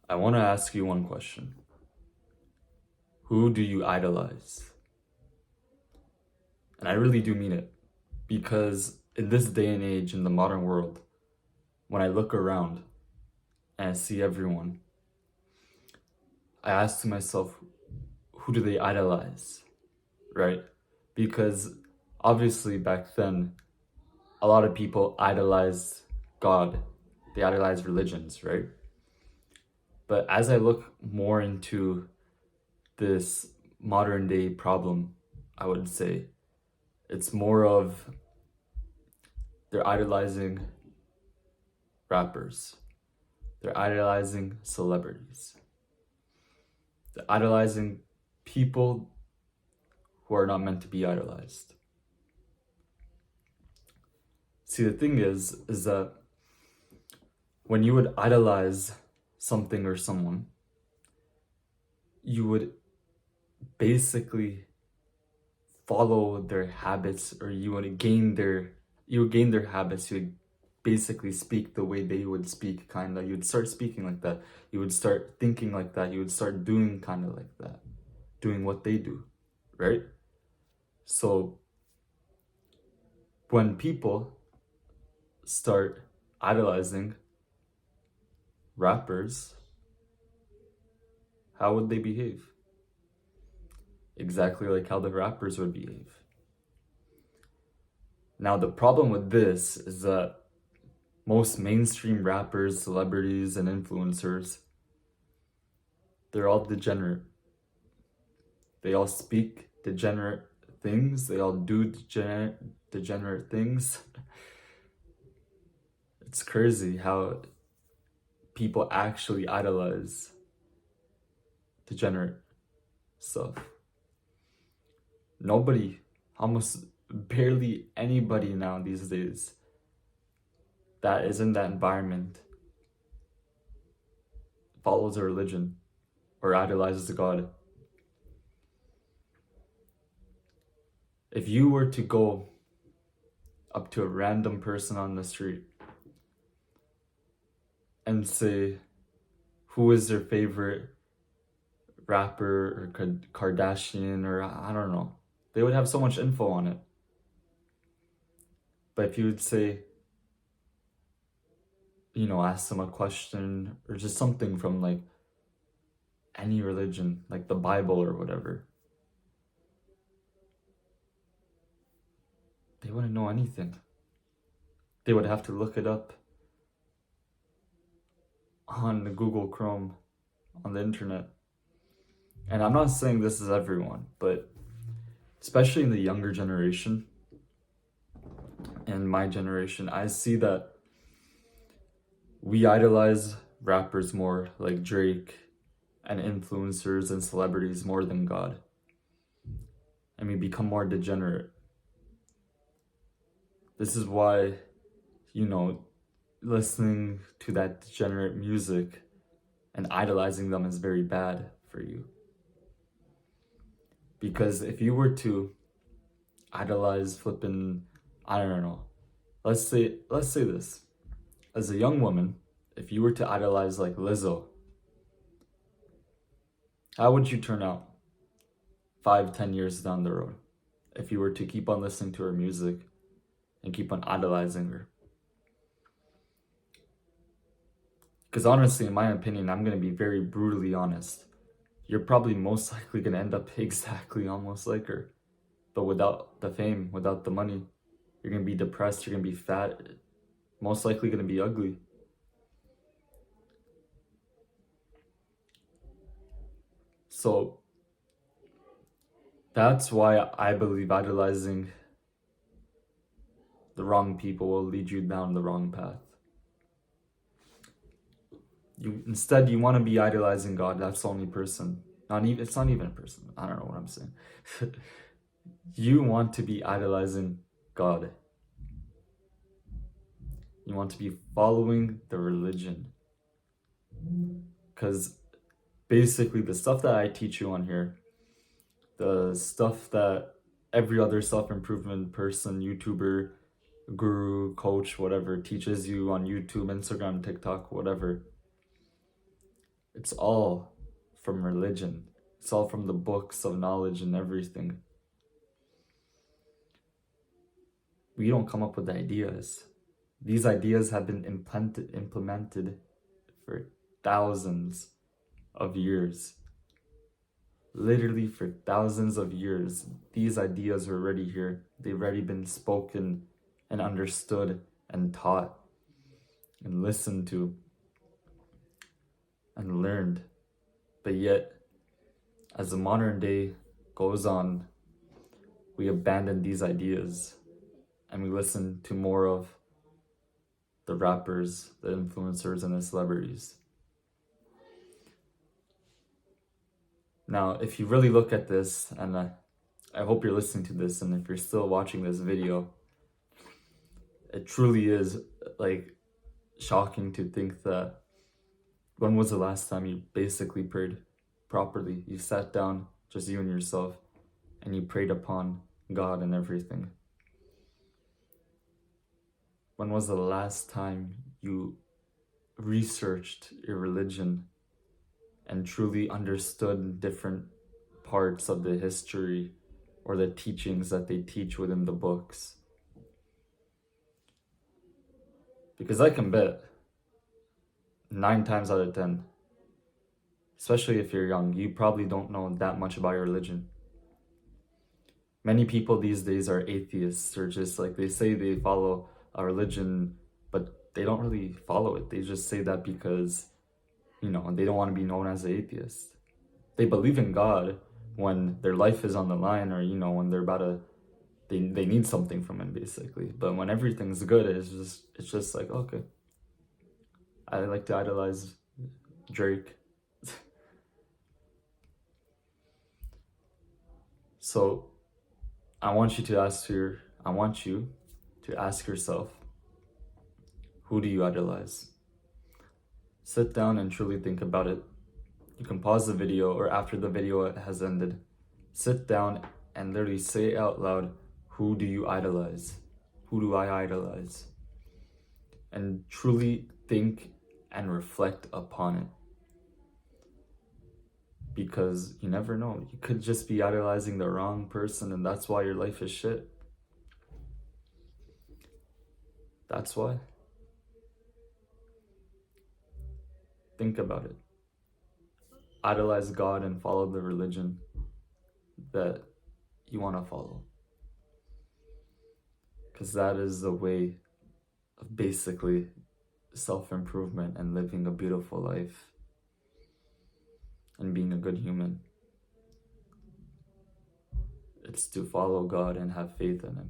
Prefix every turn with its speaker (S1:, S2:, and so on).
S1: I want to ask you one question. Who do you idolize? And I really do mean it, because in this day and age, in the modern world, when I look around and I see everyone, I ask to myself, who do they idolize, right? Because obviously back then, a lot of people idolized God. They idolized religions, right? But as I look more into this modern day problem, I would say it's more of they're idolizing rappers, they're idolizing celebrities, they're idolizing people who are not meant to be idolized. See, the thing is that when you would idolize something or someone, you would basically follow their habits, or you would gain their habits. You would basically speak the way they would speak, kind of. You would start speaking like that. You would start thinking like that. You would start doing kind of like that, doing what they do, right? So when people start idolizing rappers, how would they behave? Exactly like how the rappers would behave. Now, the problem with this is that most mainstream rappers, celebrities, and influencers, they're all degenerate. They all speak degenerate things. They all do degenerate things. It's crazy how people actually idolize degenerate stuff. Nobody, almost barely anybody now these days that is in that environment follows a religion or idolizes God. If you were to go up to a random person on the street and say, who is their favorite rapper or Kardashian, or I don't know, they would have so much info on it. But if you would say, ask them a question or just something from like any religion, like the Bible or whatever, they wouldn't know anything. They would have to look it up on the Google Chrome, on the internet. And I'm not saying this is everyone, but especially in the younger generation, and my generation, I see that we idolize rappers more, like Drake, and influencers and celebrities more than God. And we become more degenerate. This is why, listening to that degenerate music and idolizing them is very bad for you. Because if you were to idolize flipping, I don't know, let's say this. As a young woman, if you were to idolize like Lizzo, how would you turn out 5-10 years down the road if you were to keep on listening to her music and keep on idolizing her? Because honestly, in my opinion, I'm going to be very brutally honest. You're probably most likely going to end up exactly almost like her. But without the fame, without the money, you're going to be depressed, you're going to be fat, most likely going to be ugly. So that's why I believe idolizing the wrong people will lead you down the wrong path. Instead, you want to be idolizing God. That's the only person. It's not even a person. I don't know what I'm saying. You want to be idolizing God. You want to be following the religion. Because basically the stuff that I teach you on here, the stuff that every other self-improvement person, YouTuber, guru, coach, whatever, teaches you on YouTube, Instagram, TikTok, whatever, It's all from religion. It's all from the books of knowledge and everything. We don't come up with ideas. These ideas have been implemented for thousands of years. Literally for thousands of years, these ideas are already here. They've already been spoken and understood and taught and listened to and learned. But yet, as the modern day goes on, we abandon these ideas and we listen to more of the rappers, the influencers, and the celebrities. Now, if you really look at this, and I hope you're listening to this, and if you're still watching this video, it truly is like shocking to think that when was the last time you basically prayed properly? You sat down, just you and yourself, and you prayed upon God and everything. When was the last time you researched your religion and truly understood different parts of the history or the teachings that they teach within the books? Because I can bet 9 times out of 10, especially if you're young, you probably don't know that much about your religion. Many people these days are atheists, or just like they say they follow a religion, but they don't really follow it. They just say that because, they don't want to be known as an atheist. They believe in God when their life is on the line, or, when they're about to, they need something from him, basically. But when everything's good, it's just like, okay, I like to idolize Drake. So I want you to ask yourself, who do you idolize? Sit down and truly think about it. You can pause the video, or after the video has ended, sit down and literally say out loud, who do you idolize? Who do I idolize? And truly think and reflect upon it. Because you never know. You could just be idolizing the wrong person, and that's why your life is shit. That's why. Think about it. Idolize God and follow the religion that you want to follow. Because that is the way of basically self-improvement and living a beautiful life and being a good human. It's to follow God and have faith in Him.